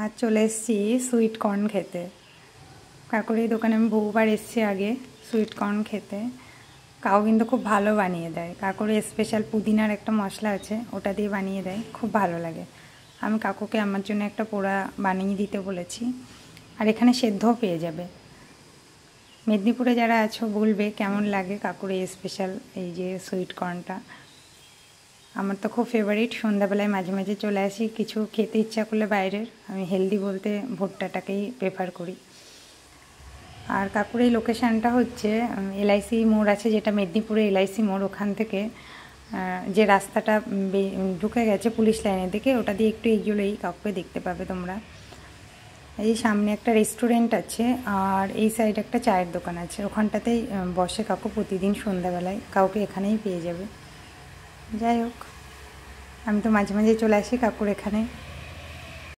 আর চলে এসেছি sweet corn খেতে। কাকুর এই দোকানে আমি বহুবার এসেছি আগে সুইট কর্ন খেতে। কাকু কিন্তু খুব ভালো বানিয়ে দেয়। কাকুর স্পেশাল পুদিনার একটা মশলা আছে, ওটা দিয়ে বানিয়ে দেয়, খুব ভালো লাগে। আমি কাকুকে আমার জন্য একটা পোড়া বানিয়ে দিতে বলেছি। আর এখানে সেদ্ধও পেয়ে যাবে। মেদিনীপুরে যারা আছো বলবে কেমন লাগে কাকুর এই স্পেশাল এই যে সুইট কর্নটা। আমার তো খুব ফেভারিট। সন্ধ্যাবেলায় মাঝে মাঝে চলে আসি কিছু খেতে ইচ্ছা করলে বাইরের। আমি হেলদি বলতে ভুট্টাটাকেই প্রেফার করি। আর কাকুর এই লোকেশানটা হচ্ছে এলআইসি মোড় আছে, যেটা মেদিনীপুরে এলআইসি মোড়, ওখান থেকে যে রাস্তাটা ঢুকে গেছে পুলিশ লাইনের দিকে, ওটা দিয়ে একটু এগিয়েই কাকুকে দেখতে পাবে তোমরা। এই সামনে একটা রেস্টুরেন্ট আছে আর এই সাইডে একটা চায়ের দোকান আছে, ওখানটাতেই বসে কাকু প্রতিদিন সন্ধ্যাবেলায়। কাউকে এখানেই পেয়ে যাবে। যাই হোক, আমি তো মাঝে মাঝে চলে আসি কাকুর এখানে।